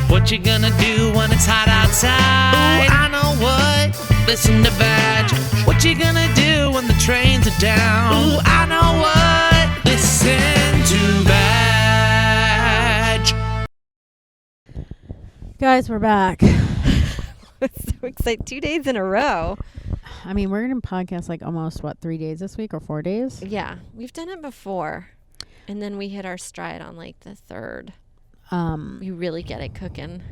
What you gonna do when it's hot outside? Ooh, I know what. Listen to Vag. What you gonna do when the trains are down? Ooh, I know what. Listen to Vag. Guys, we're back. So excited. 2 days in a row. I mean, we're going to podcast like almost, 3 days this week or 4 days? Yeah. We've done it before. And then we hit our stride on like the third. We really get it cooking.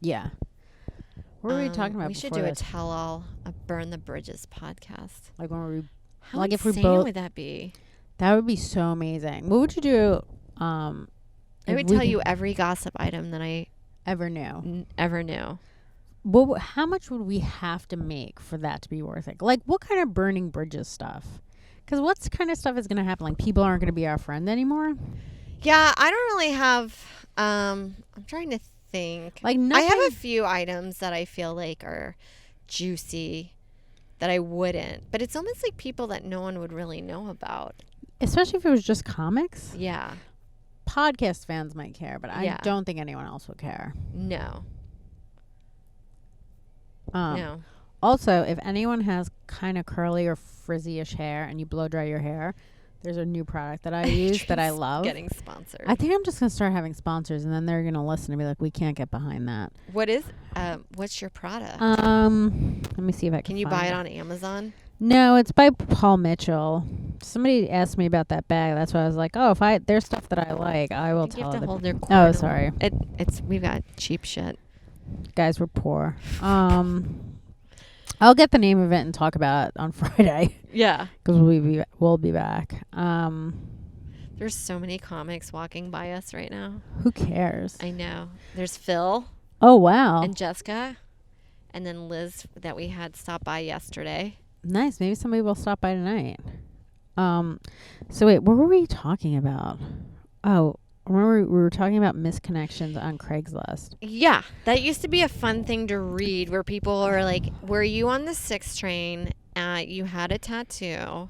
Yeah. What were we talking about We should before do this? a tell-all, a Burn the Bridges podcast. Like when we... How like if insane we both... would that be? That would be so amazing. What would you do? I would tell you every gossip item that I ever knew. Well, how much would we have to make for that to be worth it? Like, what kind of burning bridges stuff? Because what kind of stuff is going to happen? Like, people aren't going to be our friend anymore? Yeah, I don't really have... I'm trying to think. Like, I have a few items that I feel like are juicy that I wouldn't. But it's almost like people that no one would really know about. Especially if it was just comics. Yeah. Podcast fans might care, but I Yeah. don't think anyone else would care. No. No. Also, if anyone has kind of curly or frizzy-ish hair and you blow dry your hair, there's a new product that I use that I love. Getting sponsored. I think I'm just going to start having sponsors, and then they're going to listen and be like, we can't get behind that. What's your product? Let me see if I can Can you find buy it on Amazon? No, it's by Paul Mitchell. Somebody asked me about that bag. That's why I was like, oh, if there's stuff that I like, I will You tell have to them. hold your Oh, corner. sorry. We've got cheap shit. Guys, we're poor. I'll get the name of it and talk about it on Friday. Yeah. Because we'll be back. There's so many comics walking by us right now. Who cares? I know. There's Phil. Oh, wow. And Jessica. And then Liz that we had stop by yesterday. Nice. Maybe somebody will stop by tonight. So wait, what were we talking about? Oh, remember we were talking about misconnections on Craigslist. Yeah. That used to be a fun thing to read where people are like, were you on the 6 train? You had a tattoo.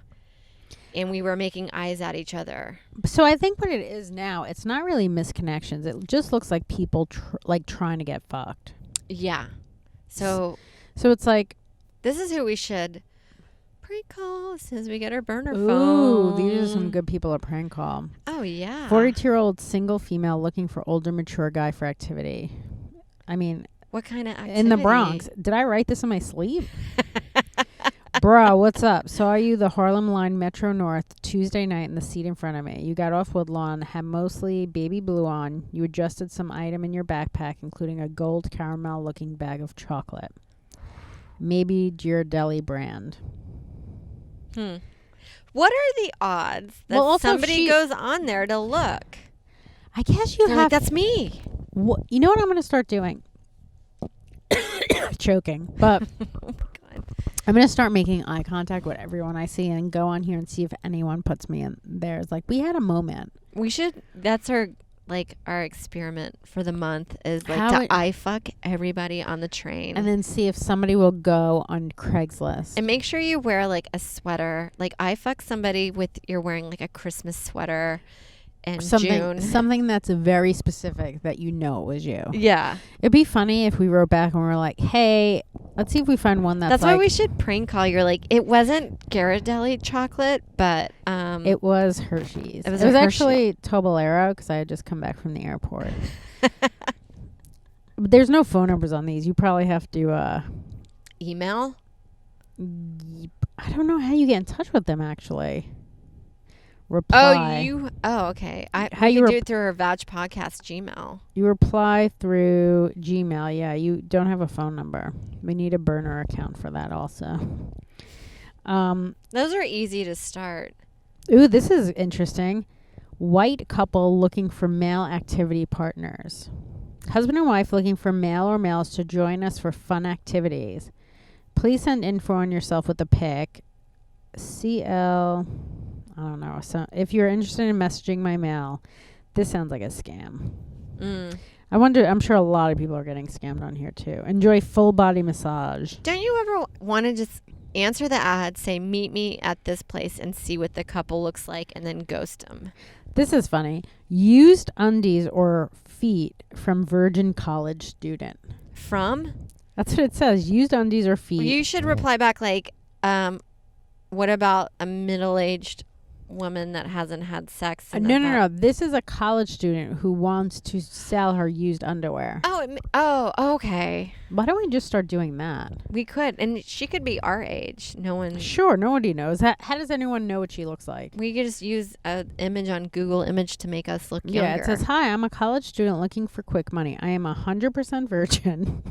And we were making eyes at each other. So I think what it is now, it's not really misconnections. It just looks like people trying to get fucked. Yeah. So it's like, this is who we should prank call as soon as we get our burner ooh, phone. these are some good people to prank call. Oh, yeah. 42-year-old single female looking for older mature guy for activity. I mean, what kind of activity? in the Bronx. Did I write this in my sleep? Bruh, what's up? Saw you the Harlem Line Metro North Tuesday night in the seat in front of me. You got off Woodlawn, had mostly baby blue on. You adjusted some item in your backpack, including a gold caramel-looking bag of chocolate. Maybe Ghirardelli brand. What are the odds that somebody goes on there to look? I guess you They're have... like, that's me. You know what I'm going to start doing? Choking. But... Oh, my God. I'm going to start making eye contact with everyone I see and go on here and see if anyone puts me in there. It's like, we had a moment. We should... That's our experiment for the month is like How to eye fuck everybody on the train. And then see if somebody will go on Craigslist. And make sure you wear like a sweater. Like eye fuck somebody with you're wearing like a Christmas sweater in June. Something that's very specific that you know it was you. Yeah. It'd be funny if we wrote back and we were like, hey, let's see if we find one that's why we should prank call. You're like, it wasn't Ghirardelli chocolate, but it was Hershey's. It was actually Toblerone because I had just come back from the airport. But there's no phone numbers on these. You probably have to email. I don't know how you get in touch with them actually. Reply. Oh, okay. How you you do it through our Vag Podcast Gmail. You reply through Gmail. Yeah, you don't have a phone number. We need a burner account for that also. Those are easy to start. Ooh, this is interesting. White couple looking for male activity partners. Husband and wife looking for male or males to join us for fun activities. Please send info on yourself with a pic. I don't know. So if you're interested in messaging my mail, this sounds like a scam. I wonder, I'm sure a lot of people are getting scammed on here too. Enjoy full body massage. Don't you ever want to just answer the ad, say, meet me at this place and see what the couple looks like and then ghost them? This is funny. Used undies or feet from virgin college student. From? That's what it says. Used undies or feet. You should reply back like, what about a middle-aged woman that hasn't had sex? No. This is a college student who wants to sell her used underwear. Okay. Why don't we just start doing that? We could, and she could be our age. No one. Sure, nobody knows. How does anyone know what she looks like? We could just use an image on Google Image to make us look younger. Yeah, it says, "Hi, I'm a college student looking for quick money. I am 100% virgin."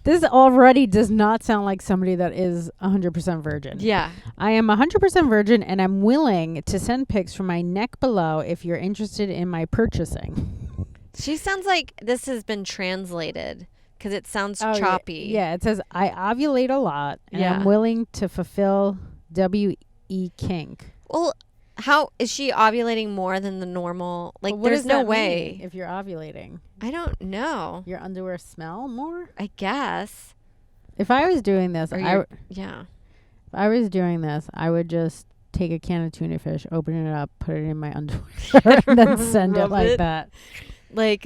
This already does not sound like somebody that is 100% virgin. Yeah. I am 100% virgin and I'm willing to send pics from my neck below if you're interested in my purchasing. She sounds like this has been translated because it sounds choppy. Yeah, it says, I ovulate a lot and Yeah. I'm willing to fulfill W.E. kink. Well, how is she ovulating more than the normal? Like, Well, what there's does no that way. mean if you're ovulating? I don't know. Your underwear smell more? I guess. If I was doing this, Yeah. if I was doing this, I would just take a can of tuna fish, open it up, put it in my underwear, and then send it Rub like it. that. Like,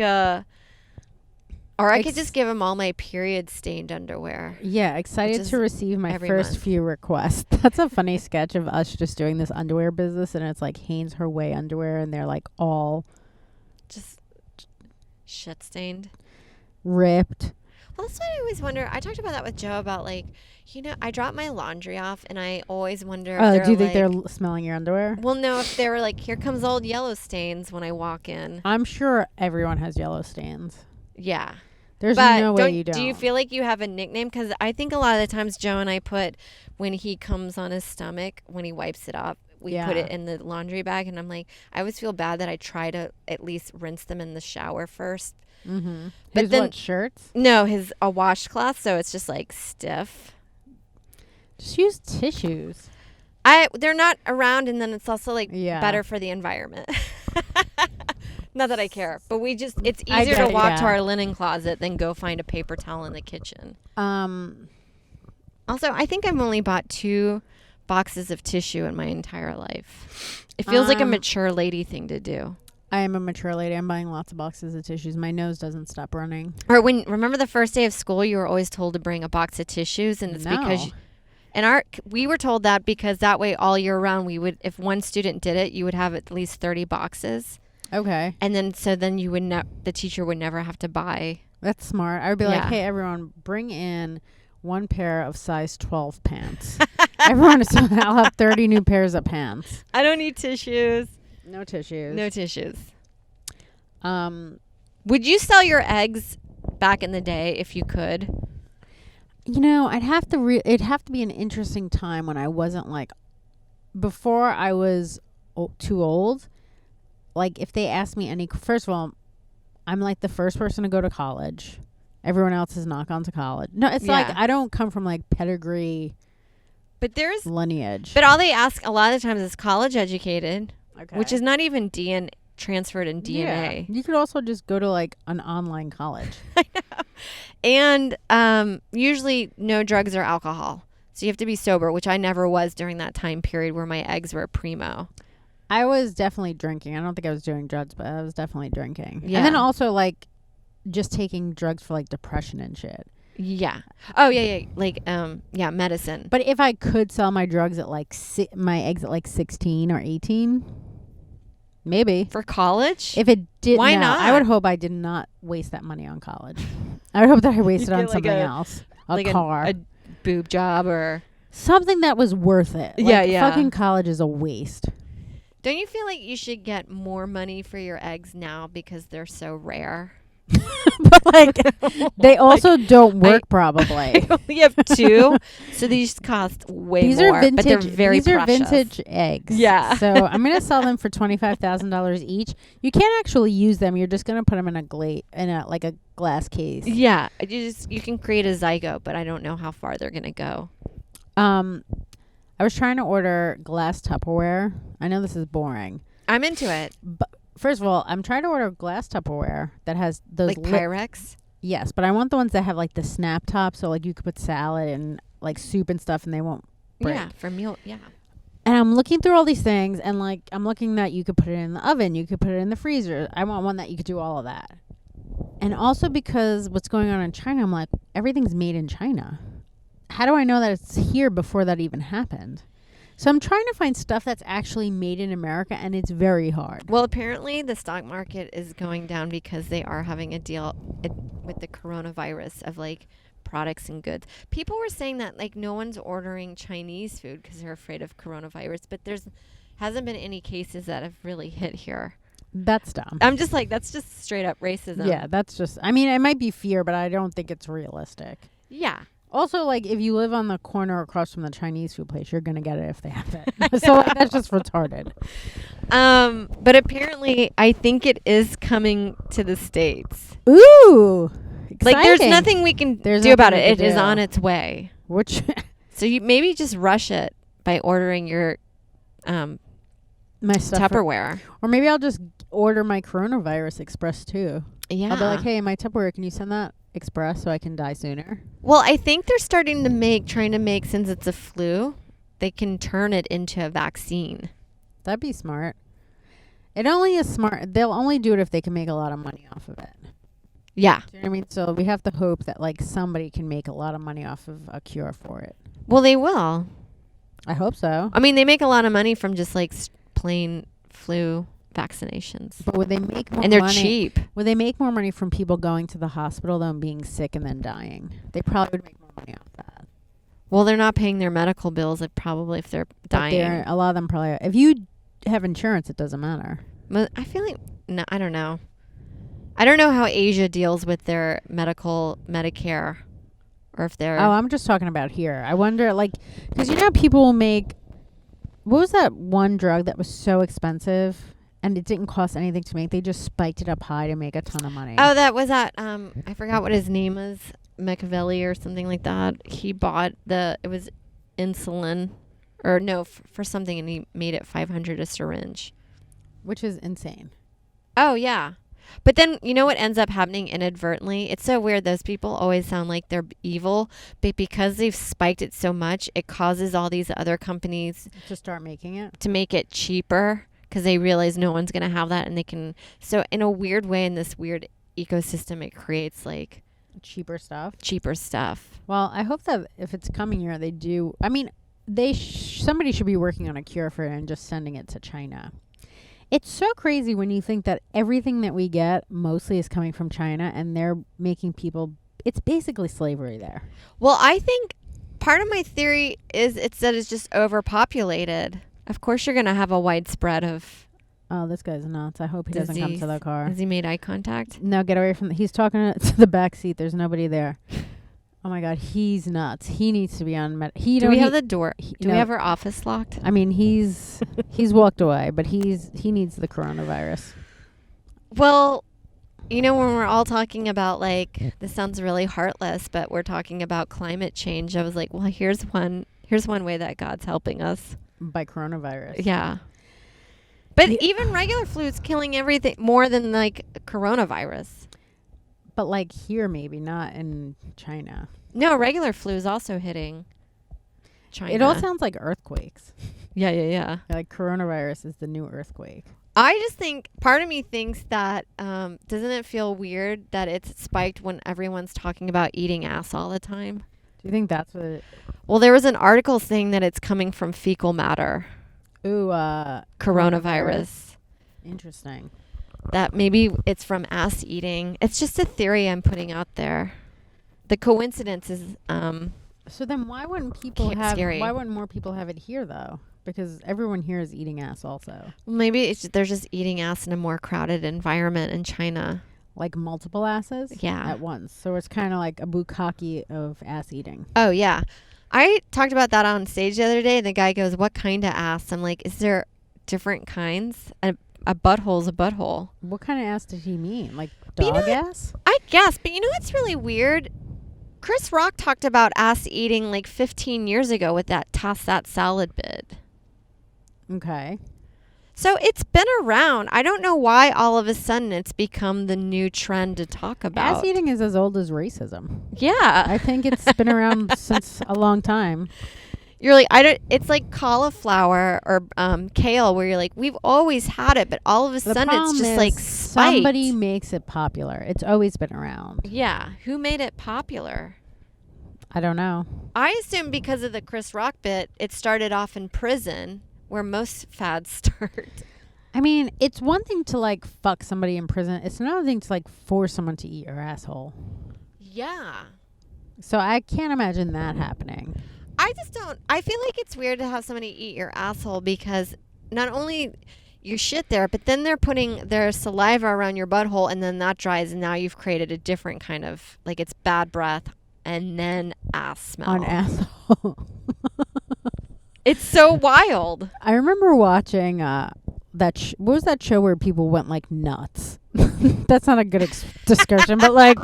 or I could just give him all my period stained underwear. Yeah, excited is to receive my every first month. few requests. That's a funny sketch of us just doing this underwear business, and it's like Hanes Her Way underwear, and they're like all Just shit stained. ripped. Well, that's what I always wonder. I talked about that with Joe about like, I drop my laundry off, and I always wonder. If Do you think like, they're smelling your underwear? Well, no. If they were like, here comes old yellow stains when I walk in. I'm sure everyone has yellow stains. Yeah. There's But no way you don't. do you feel like you have a nickname? Because I think a lot of the times Joe and I put when he comes on his stomach, when he wipes it off, we put Yeah. it in the laundry bag. And I'm like, I always feel bad that I try to at least rinse them in the shower first. Mm-hmm. But His then- what, shirts? No, a washcloth, so it's just like stiff. Just use tissues. They're not around, and then it's also like Yeah. better for the environment. Not that I care, but it's I easier get to it, walk yeah. to our linen closet than go find a paper towel in the kitchen. Also, I think I've only bought 2 boxes of tissue in my entire life. It feels like a mature lady thing to do. I am a mature lady. I'm buying lots of boxes of tissues. My nose doesn't stop running. Or remember the first day of school, you were always told to bring a box of tissues, and it's because we were told that because that way all year round if one student did it, you would have at least 30 boxes. Okay. And then you would the teacher would never have to buy. That's smart. I would be like, Yeah. hey, everyone, bring in 1 pair of size 12 pants. Everyone, I'll have 30 new pairs of pants. I don't need tissues. No tissues. No tissues. Um, Would you sell your eggs back in the day if you could? I'd have to. It'd have to be an interesting time when I wasn't like, before I was too old. Like, if they asked me first of all, I'm like the first person to go to college. Everyone else has not gone to college. No, it's like Yeah. I don't come from like pedigree But there's lineage. But all they ask a lot of times is college educated, Okay. which is not even transferred in DNA. You could also just go to like an online college. And usually no drugs or alcohol. So you have to be sober, which I never was during that time period where my eggs were primo. I was definitely drinking. I don't think I was doing drugs, but I was definitely drinking. Yeah. And then also like just taking drugs for like depression and shit. Yeah. Oh, yeah. Like, medicine. But if I could sell my drugs at like my eggs at like 16 or 18, maybe. For college? If it did, Why no, not? I would hope I did not waste that money on college. I would hope that I wasted get on like something a- else, a like car, a boob job or... something that was worth it. Like, Yeah. Fucking college is a waste. Don't you feel like you should get more money for your eggs now because they're so rare? But like, they also don't work probably. I only have 2, so these cost way These more, are vintage. but they're very these are precious. vintage eggs. Yeah. So I'm gonna sell them for $25,000 each. You can't actually use them. You're just gonna put them in a glass case. Yeah, you can create a zygote, but I don't know how far they're gonna go. I was trying to order glass Tupperware. I know this is boring. I'm into it. But first of all, I'm trying to order glass Tupperware that has those Like Pyrex. Yes, but I want the ones that have like the snap top, so like you could put salad and like soup and stuff, and they won't break. Yeah, for meal. Yeah. And I'm looking through all these things, and like I'm looking that you could put it in the oven, you could put it in the freezer. I want one that you could do all of that. And also because what's going on in China, I'm like, everything's made in China. How do I know that it's here before that even happened? So I'm trying to find stuff that's actually made in America, and it's very hard. Well, apparently the stock market is going down because they are having a deal with the coronavirus of like products and goods. People were saying that like no one's ordering Chinese food because they're afraid of coronavirus, but hasn't been any cases that have really hit here. That's dumb. I'm just like, that's just straight up racism. Yeah, that's just, I mean, it might be fear, but I don't think it's realistic. Yeah. Also, like, if you live on the corner across from the Chinese food place, you're going to get it if they have it. So, like, that's just retarded. But apparently, I think it is coming to the States. Ooh! Exciting. Like, there's nothing we can do about it. It is on its way. Which? So, you maybe just rush it by ordering your my stuff Tupperware. Or maybe I'll just order my coronavirus express, too. Yeah. I'll be like, hey, my Tupperware, can you send that express so I can die sooner? Well, I think they're trying to make, since it's a flu, they can turn it into a vaccine. That'd be smart. It only is smart. They'll only do it if they can make a lot of money off of it. Yeah. Do you know what I mean? So we have to hope that like somebody can make a lot of money off of a cure for it. Well, they will. I hope so. I mean, they make a lot of money from just like plain flu vaccinations. But would they make more money? And they're cheap. Would they make more money from people going to the hospital than being sick and then dying? They probably would make more money off that. Well, they're not paying their medical bills, like probably if they're dying. A lot of them probably. If you have insurance, it doesn't matter. I feel like no, I don't know. I don't know how Asia deals with their Medicare, or if they're. Oh, I'm just talking about here. I wonder, like, because you know people will make. What was that one drug that was so expensive and it didn't cost anything to make? They just spiked it up high to make a ton of money. Oh, that was that. I forgot what his name was, Machiavelli or something like that. He bought it was insulin, or no, for something, and he made it $500 a syringe, which is insane. Oh yeah. But then, you know what ends up happening inadvertently? It's so weird. Those people always sound like they're evil, but because they've spiked it so much, it causes all these other companies to start making it, to make it cheaper, because they realize no one's going to have that, and they can. So in a weird way, in this weird ecosystem, it creates like cheaper stuff. Well, I hope that if it's coming here, they do. I mean, somebody should be working on a cure for it and just sending it to China. It's so crazy when you think that everything that we get mostly is coming from China, and they're making people. It's basically slavery there. Well, I think part of my theory is it's that it's just overpopulated. Of course, you're going to have a widespread of. Oh, this guy's nuts. I hope he disease. Doesn't come to the car. Has he made eye contact? No, get away from. He's talking to the back seat. There's nobody there. Oh my God, he's nuts. He needs to be on Do we have the door? Do we have our office locked? I mean, he's walked away, but he needs the coronavirus. Well, you know, when we're all talking about like, this sounds really heartless, but we're talking about climate change. I was like, well, here's one way that God's helping us. By coronavirus. Yeah. But even regular flu is killing everything more than like coronavirus. But like here, maybe not in China. No, regular flu is also hitting China. It all sounds like earthquakes. Yeah. Like coronavirus is the new earthquake. I just think part of me thinks that doesn't it feel weird that it's spiked when everyone's talking about eating ass all the time? Do you think that's what it... Well, there was an article saying that it's coming from fecal matter. Ooh, coronavirus. Interesting. That maybe it's from ass eating. It's just a theory I'm putting out there. The coincidence is so then why wouldn't people scary. Why wouldn't more people have it here though? Because everyone here is eating ass also. Well, maybe they're just eating ass in a more crowded environment in China. Like multiple asses? Yeah. At once. So it's kind of like a bukkake of ass eating. Oh, yeah. I talked about that on stage the other day, and the guy goes, what kind of ass? I'm like, is there different kinds? A butthole's a butthole. What kind of ass did he mean? Like dog ass? I guess. But you know what's really weird? Chris Rock talked about ass eating like 15 years ago with that Toss That Salad bid. Okay. So it's been around. I don't know why all of a sudden it's become the new trend to talk about. Ass eating is as old as racism. Yeah. I think it's been around since a long time. You're like, I don't. It's like cauliflower or kale, where you're like, we've always had it, but all of a sudden it's just like spiked. Somebody makes it popular. It's always been around. Yeah, who made it popular? I don't know. I assume because of the Chris Rock bit, it started off in prison, where most fads start. I mean, it's one thing to like fuck somebody in prison. It's another thing to like force someone to eat your asshole. Yeah. So I can't imagine that happening. I just don't. I feel like it's weird to have somebody eat your asshole because not only you shit there, but then they're putting their saliva around your butthole and then that dries and now you've created a different kind of, like it's bad breath and then ass smell. On asshole. It's so wild. I remember watching that. What was that show where people went like nuts? That's not a good description, but like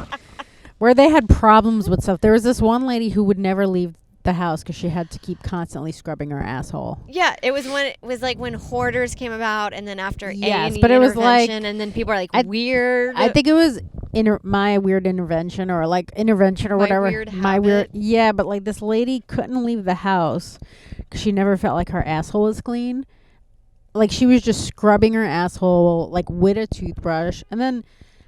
where they had problems with stuff. There was this one lady who would never leave the house because she had to keep constantly scrubbing her asshole. Yeah, it was when Hoarders came about, and then after yes, A&E but it was like, and then people are like weird. I think it was my weird intervention or like intervention or whatever. Yeah, but like this lady couldn't leave the house because she never felt like her asshole was clean. Like she was just scrubbing her asshole like with a toothbrush, and then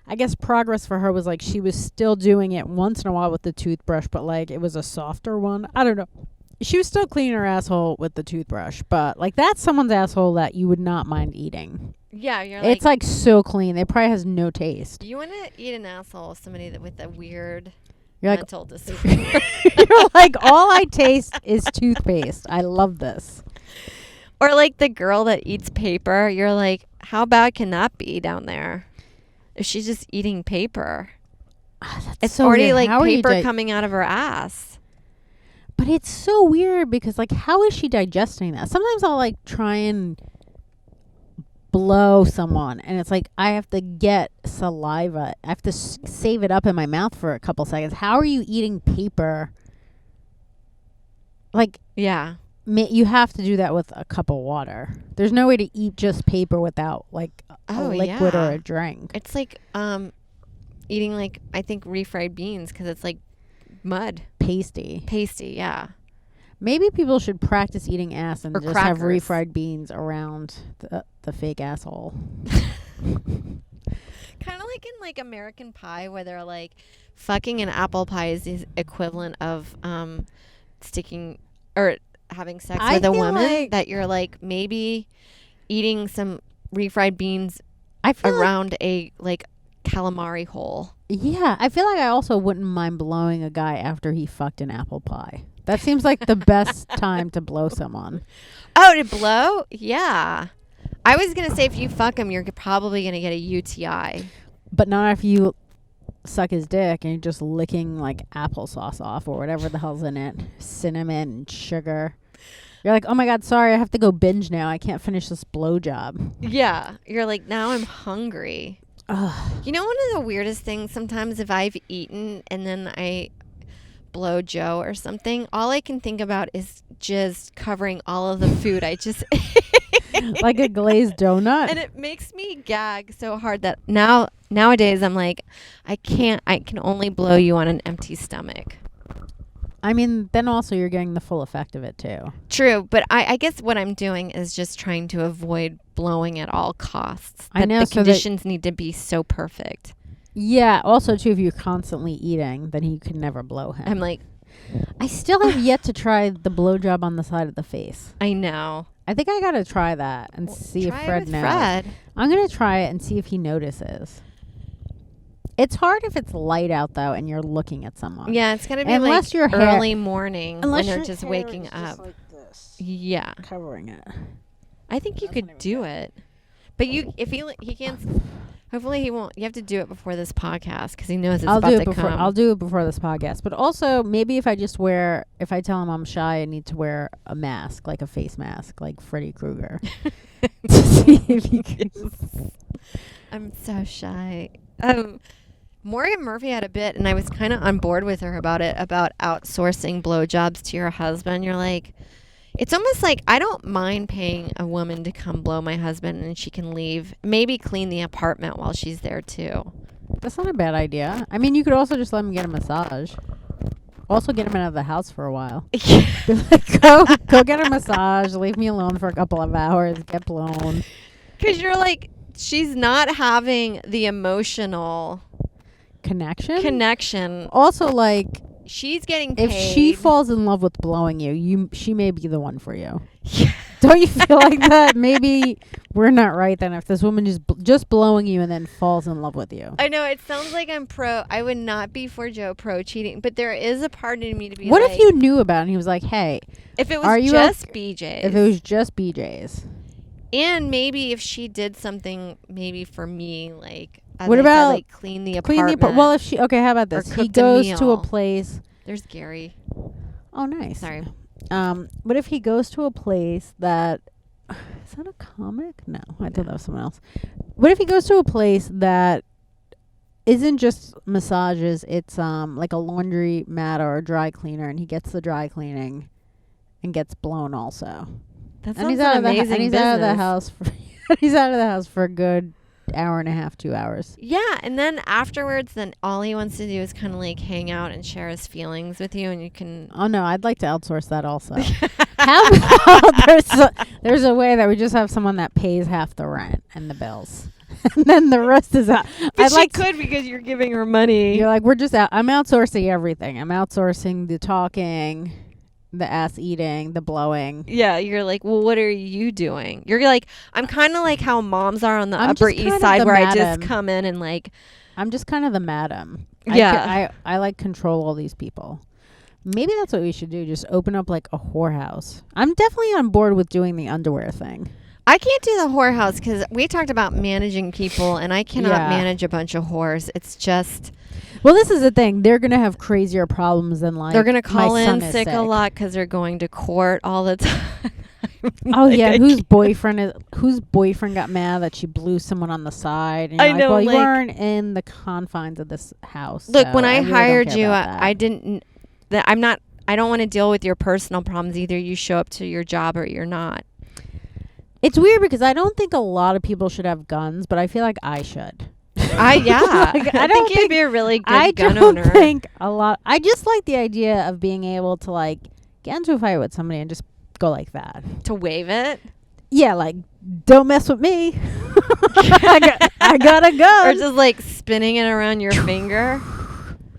I guess progress for her was like she was still doing it once in a while with the toothbrush, but like it was a softer one. I don't know. She was still cleaning her asshole with the toothbrush, but like that's someone's asshole that you would not mind eating. Yeah, it's like so clean. It probably has no taste. You want to eat an asshole of somebody with a weird You're mental disorder. You're like, all I taste is toothpaste. I love this. Or like the girl that eats paper. You're like, how bad can that be down there? If she's just eating paper. It's so already weird. like paper coming out of her ass. But it's so weird because like how is she digesting that? Sometimes I'll like try and blow someone and it's like I have to get saliva. I have to save it up in my mouth for a couple seconds. How are you eating paper? Like, yeah. You have to do that with a cup of water. There's no way to eat just paper without like a liquid or a drink. It's like eating like I think refried beans because it's like mud. Pasty, yeah. Maybe people should practice eating ass and or just crackers. have refried beans around the fake asshole. Kind of like in like American Pie where they're like fucking an apple pie is the equivalent of sticking or having sex with a woman, like that you're like maybe eating some refried beans around a like calamari hole. Yeah, I feel like I also wouldn't mind blowing a guy after he fucked an apple pie. That seems like the best time to blow someone. Oh, to blow? Yeah. I was going to say if you fuck him, you're probably going to get a UTI. But not if you suck his dick and you're just licking like applesauce off or whatever the hell's in it. Cinnamon and sugar. You're like, oh my God, sorry, I have to go binge now. I can't finish this blowjob. Yeah. You're like, now I'm hungry. Ugh. You know, one of the weirdest things sometimes if I've eaten and then I blow Joe or something, all I can think about is just covering all of the food I just ate. Like a glazed donut. And it makes me gag so hard that nowadays I'm like, I can only blow you on an empty stomach. I mean, then also you're getting the full effect of it too. True, but I guess what I'm doing is just trying to avoid blowing at all costs. I know, the so conditions need to be so perfect. Yeah, also too, if you're constantly eating, then you can never blow him. I'm like, I still have yet to try the blowjob on the side of the face. I know. I think I gotta try that and see if Fred knows. Fred. I'm gonna try it and see if he notices. It's hard if it's light out though and you're looking at someone. Yeah, it's gonna be unless like your hair, early morning when they're your just hair waking is up. just like this, Yeah, covering it. I think you could do it, but if he can't. Hopefully he won't. You have to do it before this podcast because he knows it's about to come. I'll do it before this podcast. But also maybe if I tell him I'm shy, I need to wear a mask, like a face mask, like Freddy Krueger. To see if he can. I'm so shy. Morgan Murphy had a bit, and I was kind of on board with her about it, about outsourcing blowjobs to your husband. You're like, it's almost like I don't mind paying a woman to come blow my husband and she can leave, maybe clean the apartment while she's there too. That's not a bad idea. I mean, you could also just let him get a massage. Also, get him out of the house for a while. Be like, go get a massage. Leave me alone for a couple of hours. Get blown. Because you're like, she's not having the emotional connection. Also, like, she's getting paid. if she falls in love with blowing you, she may be the one for you. Don't you feel like that? Maybe we're not right then if this woman just blowing you and then falls in love with you. I know, it sounds like I would not be for Joe pro cheating, but there is a part of me to be what like. if you knew about it and he was like, hey. If it was just BJ's. If it was just BJ's. And maybe if she did something maybe for me, like. What about like clean the apartment? Well, if she. Okay, how about this? He goes to a place. There's Gary. Oh, nice. Sorry. What if he goes to a place that is that a comic? No, I thought that was someone else. What if he goes to a place that isn't just massages? It's like a laundry mat or a dry cleaner, and he gets the dry cleaning and gets blown also. That sounds amazing. And he's out of the house for he's out of the house for a good hour and a half, 2 hours. Yeah, and then afterwards, then all he wants to do is kind of like hang out and share his feelings with you, and you can. Oh no, I'd like to outsource that also. How about there's a way that we just have someone that pays half the rent and the bills, and then the rest is out. But she could because you're giving her money. You're like, we're just out. I'm outsourcing everything. I'm outsourcing the talking, the ass eating, the blowing. Yeah, you're like, well, what are you doing? You're like, I'm kind of like how moms are on the Upper East Side, where I just come in and like. I'm just kind of the madam. Yeah, I like control all these people. Maybe that's what we should do. Just open up like a whorehouse. I'm definitely on board with doing the underwear thing. I can't do the whorehouse because we talked about managing people, and I cannot manage a bunch of whores. It's just. Well, this is the thing. They're going to have crazier problems than like. They're going to call in sick a lot because they're going to court all the time. Oh yeah, whose boyfriend got mad that she blew someone on the side? And I know. Well, you weren't in the confines of this house. Look, so when I really hired you, I didn't. I don't want to deal with your personal problems. Either you show up to your job or you're not. It's weird because I don't think a lot of people should have guns, but I feel like I should. I think you'd be a really good gun owner. I think a lot. I just like the idea of being able to like get into a fight with somebody and just go like that. To wave it? Yeah, like don't mess with me. I got a gun. Or just like spinning it around your finger.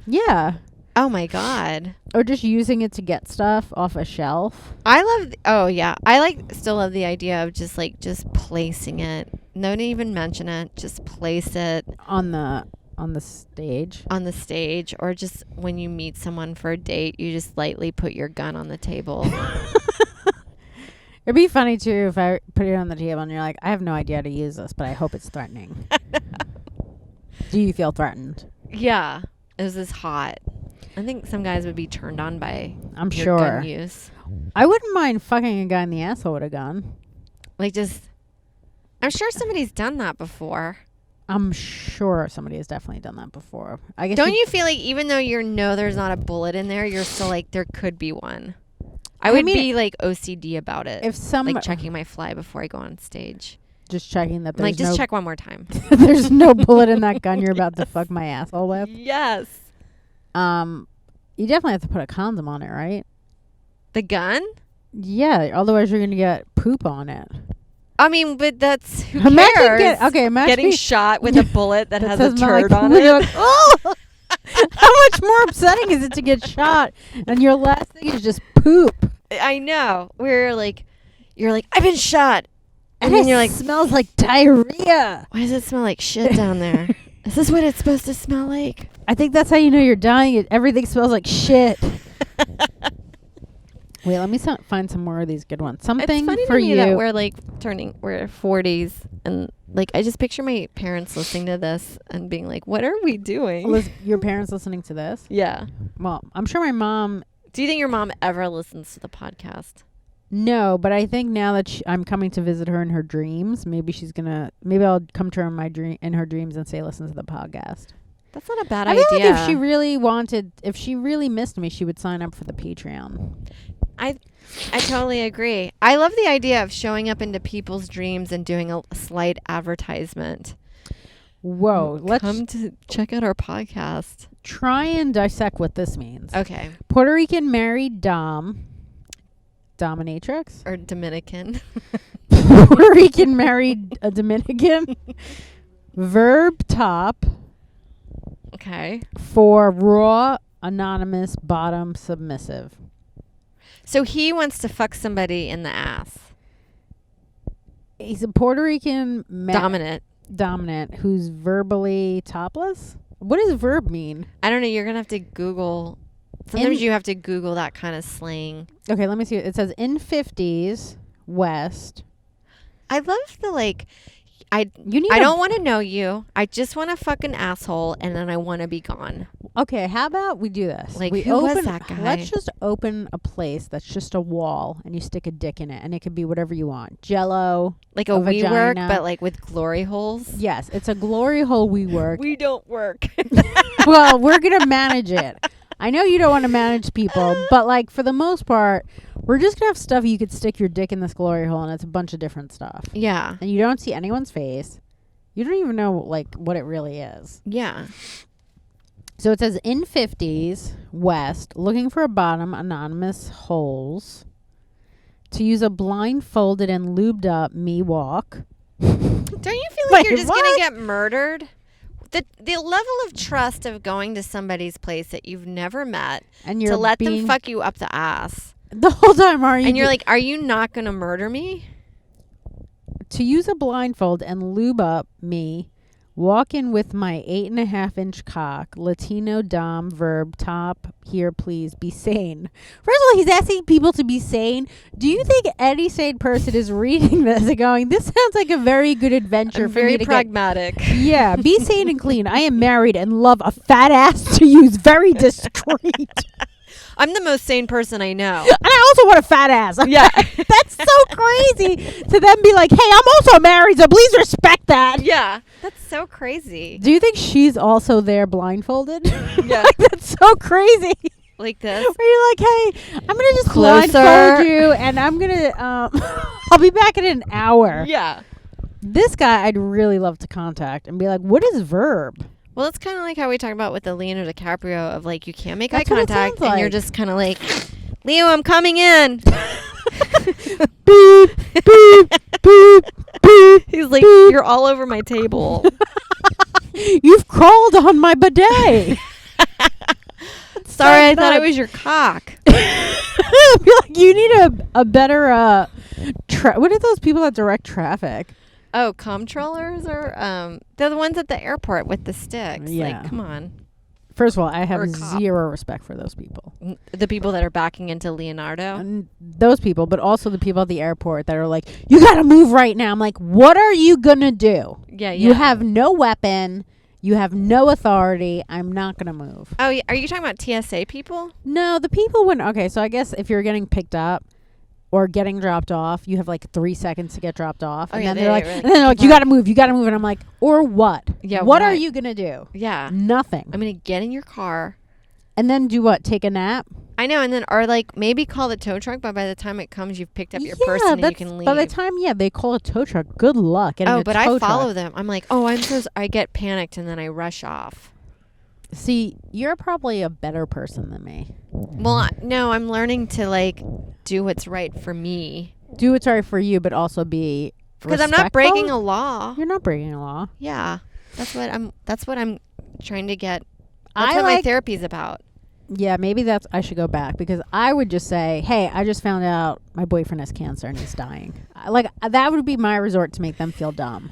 Yeah. Oh my God. Or just using it to get stuff off a shelf. I still love the idea of just placing it. No to even mention it. Just place it on the stage. On the stage, or just when you meet someone for a date, you just lightly put your gun on the table. It'd be funny too if I put it on the table and you're like, I have no idea how to use this, but I hope it's threatening. Do you feel threatened? Yeah. Is this hot? I think some guys would be turned on by your gun use. I wouldn't mind fucking a guy in the asshole with a gun. Like I'm sure somebody's done that before. I'm sure somebody has definitely done that before. I guess. Don't you feel like even though there's not a bullet in there, you're still like there could be one? I would be like OCD about it. Like checking my fly before I go on stage. Just checking that there's just check one more time. There's no bullet in that gun you're about to fuck my asshole with. Yes. You definitely have to put a condom on it, right? The gun? Yeah, otherwise you're gonna get poop on it. I mean, but that's who cares? Imagine getting shot with a bullet that has a turd on it. Like, oh! How much more upsetting is it to get shot and your last thing is just poop? I know. You're like, I've been shot. And then you're like, smells like diarrhea. Why does it smell like shit down there? Is this what it's supposed to smell like? I think that's how you know you're dying. Everything smells like shit. Wait, let me find some more of these good ones. Something it's funny for to me you. That we're 40s, and I just picture my parents listening to this and being like, "What are we doing?" Your parents listening to this? Yeah. Well, I'm sure my mom. Do you think your mom ever listens to the podcast? No, but I think now that I'm coming to visit her in her dreams, maybe I'll come to her in her dreams and say, "Listen to the podcast." That's not a bad idea. I feel like if she really missed me, she would sign up for the Patreon. I totally agree. I love the idea of showing up into people's dreams and doing a slight advertisement. Whoa. Let's come to check out our podcast. try and dissect what this means. Okay. Puerto Rican married dominatrix. Or Dominican. Puerto Rican married a Dominican. Verb top Okay. for raw, anonymous, bottom, submissive. So he wants to fuck somebody in the ass. He's a Puerto Rican Dominant. who's verbally topless. What does verb mean? I don't know. You're going to have to Google. Sometimes you have to Google that kind of slang. Okay, let me see. It says in 50s, West. I love the I You need don't want to know you. I just want to fuck an asshole and then I want to be gone. Okay, how about we do this? Like, we who was that guy? Let's just open a place that's just a wall and you stick a dick in it and it could be whatever you want. Jello. Like a WeWork, but like with glory holes. Yes, it's a glory hole WeWork. We don't work. Well, we're going to manage it. I know you don't want to manage people, but like for the most part, we're just going to have stuff you could stick your dick in this glory hole and it's a bunch of different stuff. Yeah. And you don't see anyone's face. You don't even know like what it really is. Yeah. So it says in 50s, West, looking for a bottom, anonymous holes. To use a blindfolded and lubed up me walk. Don't you feel like Wait, you're just going what? to get murdered? The level of trust of going to somebody's place that you've never met And you're to let them being- fuck you up the ass. The whole time, are you? And you're like, are you not going to murder me? To use a blindfold and lube up me, walk in with my 8.5-inch cock, Latino dom verb top here, please be sane. First of all, he's asking people to be sane. Do you think any sane person is reading this and going, "This sounds like a very good adventure for Very me to pragmatic. get"? Yeah, be sane and clean. I am married and love a fat ass to use. Very discreet. I'm the most sane person I know. And I also want a fat ass. Yeah. That's so crazy to then be like, hey, I'm also married, so please respect that. Yeah. That's so crazy. Do you think she's also there blindfolded? Yeah. Like, that's so crazy. Like this. Where you're like, hey, I'm going to just Closer. blindfold you, and I'm going to, I'll be back in an hour. Yeah. This guy I'd really love to contact and be like, what is verb? Well, it's kind of like how we talk about with the Leonardo DiCaprio of like, you can't make That's eye what it contact sounds and you're like. just kind of like, Leo, I'm coming in. Beep, beep, beep, beep. He's like, Beep. you're all over my table. You've crawled on my bidet. Sorry, I thought it was your cock. I feel like you need a better what are those people that direct traffic? Oh, comptrollers or they're the ones at the airport with the sticks. Yeah. Like, come on. First of all, I have Or a cop. zero respect for those people. The people that are backing into Leonardo. And those people, but also the people at the airport that are like, you gotta move right now. I'm like, what are you gonna do? Yeah, yeah. You have no weapon. You have no authority. I'm not gonna move. Oh, yeah. Are you talking about TSA people? No, the people when okay, so I guess if you're getting picked up or getting dropped off, you have like 3 seconds to get dropped off. Oh, And yeah, then they're like, really and then they're like, keep you up. gotta move, you gotta move. And I'm like, or what? Yeah, What are what? you gonna do? Yeah. Nothing. I'm going to get in your car. And then do what? Take a nap? I know. And then, or like maybe call the tow truck, but by the time it comes, you've picked up your person and you that's- can leave. By the time, they call a tow truck. Good luck. getting Oh, a but tow I follow truck. them. I'm like, oh, I get panicked and then I rush off. See, you're probably a better person than me. Well, no, I'm learning to like do what's right for me Do what's right for you, but also be because I'm not respectful. breaking a law. You're not breaking a law. Yeah, that's what I'm trying to get. I That's what my like- therapy's about. Yeah, maybe I should go back because I would just say, hey, I just found out my boyfriend has cancer and he's dying. That would be my resort to make them feel dumb.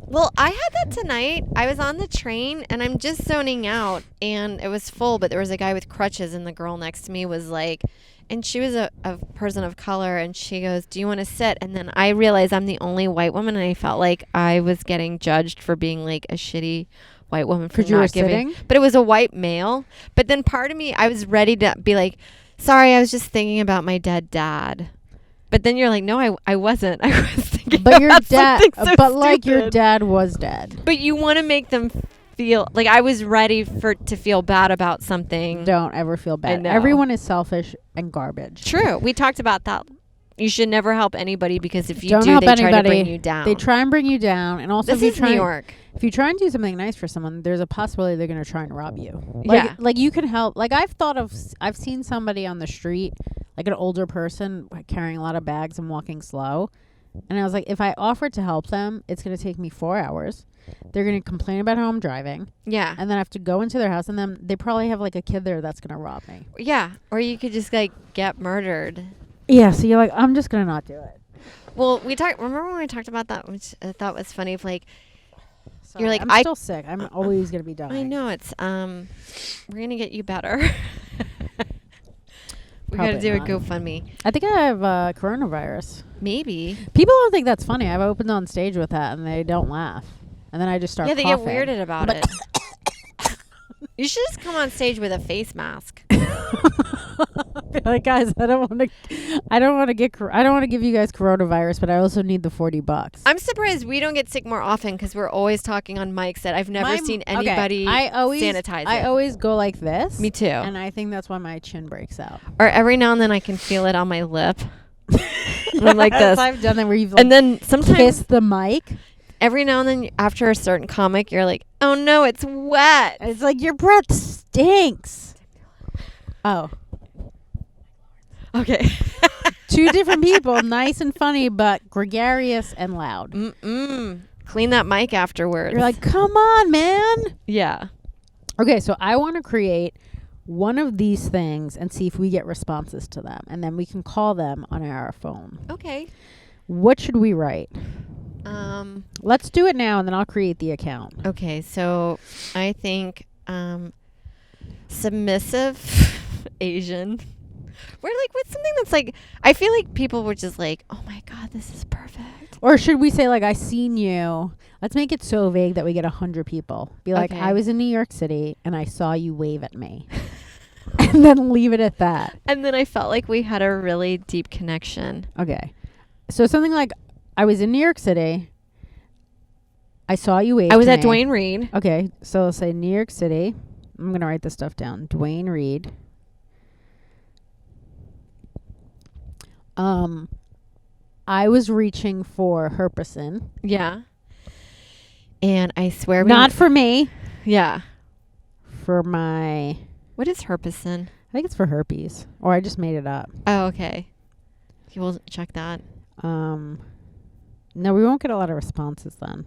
Well, I had that tonight. I was on the train and I'm just zoning out and it was full, but there was a guy with crutches and the girl next to me was like, and she was a person of color and she goes, do you want to sit? And then I realized I'm the only white woman and I felt like I was getting judged for being like a shitty white woman for 'Cause you were not giving. sitting? But it was a white male. But then part of me, I was ready to be like, sorry, I was just thinking about my dead dad. But then you're like, no, I wasn't. I was thinking But your about dad, something so but like your stupid. dad was dead. But you want to make them feel like I was ready to feel bad about something. Don't ever feel bad. know. Everyone is selfish and garbage. True. We talked about that. You should never help anybody because if you Don't do, help they try to anybody. bring you down. They try and bring you down, and also This if you is try, New York. if you try and do something nice for someone, there's a possibility they're going to try and rob you. Yeah. Like you can help. Like I've seen somebody on the street, like an older person carrying a lot of bags and walking slow. And I was like, if I offered to help them, it's going to take me 4 hours. They're going to complain about how I'm driving. Yeah. And then I have to go into their house, and then they probably have like a kid there that's going to rob me. Yeah. Or you could just like get murdered. Yeah. So you're like, I'm just going to not do it. Well, remember when we talked about that, which I thought was funny, of like, Sorry, you're like, I'm still sick. I'm always going to be dying. I know it's, we're going to get you better. We got to do a GoFundMe. I think I have coronavirus. Maybe. People don't think that's funny. I've opened on stage with that, and they don't laugh. And then I just start They coughing. get weirded about it. You should just come on stage with a face mask. Like, guys, I don't want to give you guys coronavirus, but I also need the $40. I'm surprised we don't get sick more often because we're always talking on mics that I've never seen anybody sanitize. I always go like this. Me too. And I think that's why my chin breaks out. Or every now and then I can feel it on my lip. I'm like this. I've done it where you've like, and then sometimes kissed the mic. Every now and then after a certain comic, you're like, oh no, it's wet. It's like your breath stinks. Oh. Okay. Two different people, nice and funny, but gregarious and loud. Clean that mic afterwards. You're like, come on, man. Yeah. Okay, so I want to create one of these things and see if we get responses to them. And then we can call them on our phone. Okay. What should we write? Let's do it now, and then I'll create the account. Okay, so I think submissive Asian. We're like, what's something that's like, I feel like people were just like, oh my God, this is perfect. Or should we say, like, I seen you. Let's make it so vague that we get 100 people. Be like, Okay. I was in New York City, and I saw you wave at me. And then leave it at that. And then I felt like we had a really deep connection. Okay. So something like, I was in New York City. I saw you wave I was to at me. Duane Reade. Okay, so I'll say New York City. I'm going to write this stuff down. Duane Reade. I was reaching for Herpesen. Yeah. And I swear Not for me. Yeah. For my... What is Herpesen? I think it's for herpes. Or I just made it up. Oh, okay. You will check that. No, we won't get a lot of responses then.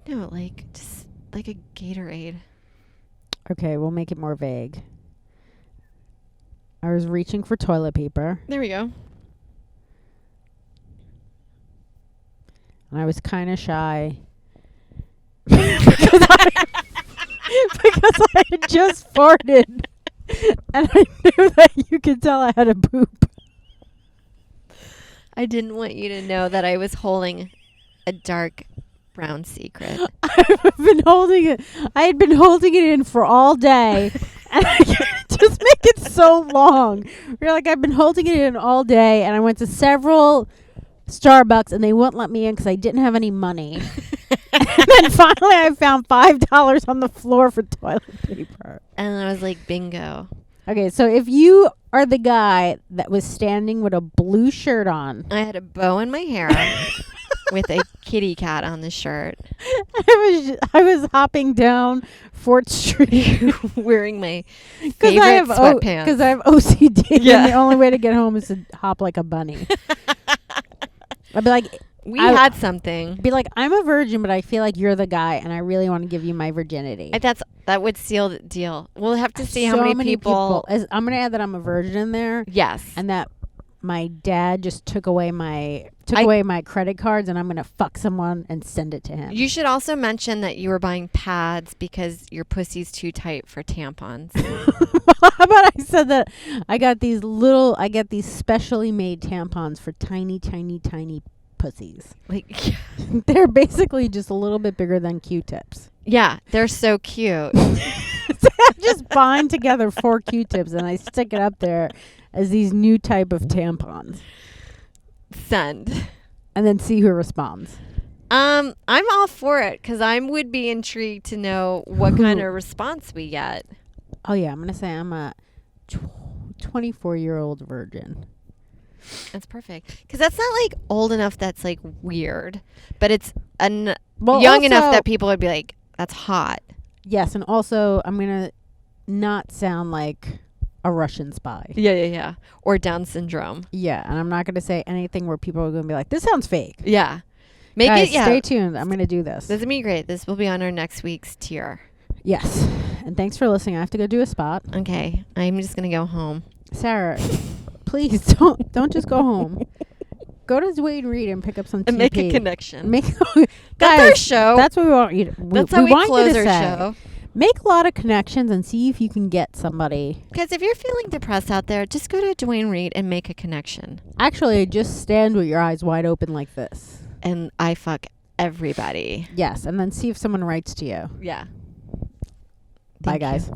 No, like just like a Gatorade. Okay, we'll make it more vague. I was reaching for toilet paper. There we go. And I was kind of shy. because I had just farted. And I knew that you could tell I had a poop. I didn't want you to know that I was holding a dark brown secret. I've been holding it. I had been holding it in for all day. And I just make it so long. You're like, I've been holding it in all day. And I went to several Starbucks and they wouldn't let me in because I didn't have any money. And then finally I found $5 on the floor for toilet paper. And I was like, bingo. Okay, so if you are the guy that was standing with a blue shirt on. I had a bow in my hair with a kitty cat on the shirt. I was hopping down Fort Street wearing my favorite sweatpants. Because I have OCD. Yeah. And the only way to get home is to hop like a bunny. I'd be like... We had something. Be like, I'm a virgin, but I feel like you're the guy, and I really want to give you my virginity. That would seal the deal. We'll have to see how many people. I'm going to add that I'm a virgin in there. Yes. And that my dad just took away my credit cards, and I'm going to fuck someone and send it to him. You should also mention that you were buying pads because your pussy's too tight for tampons. How about I said that I get these specially made tampons for tiny, tiny, tiny pussies. Like, they're basically just a little bit bigger than Q-tips. Yeah, they're so cute. So I just bind together 4 Q-tips and I stick it up there as these new type of tampons. Send. And then see who responds. I'm all for it because I would be intrigued to know what kind of response we get. Oh yeah, I'm gonna say I'm a 24-year-old virgin. That's perfect because that's not like old enough. That's like weird, but it's young enough that people would be like, that's hot. Yes, and also I'm gonna not sound like a Russian spy. Yeah. Or Down syndrome. Yeah, and I'm not gonna say anything where people are gonna be like, this sounds fake. Yeah. Guys, stay tuned. I'm gonna do this. This is gonna be great. This will be on our next week's tier. Yes. And thanks for listening. I have to go do a spot. Okay. I'm just gonna go home. Sarah, please don't just go home. Go to Dwayne Reed and pick up some TP. And make a connection. That's That's our show. That's what we want you to. That's how we close our show. Make a lot of connections and see if you can get somebody. Because if you're feeling depressed out there, just go to Dwayne Reed and make a connection. Actually, just stand with your eyes wide open like this. And I fuck everybody. Yes, and then see if someone writes to you. Yeah. Bye, Thank you. guys.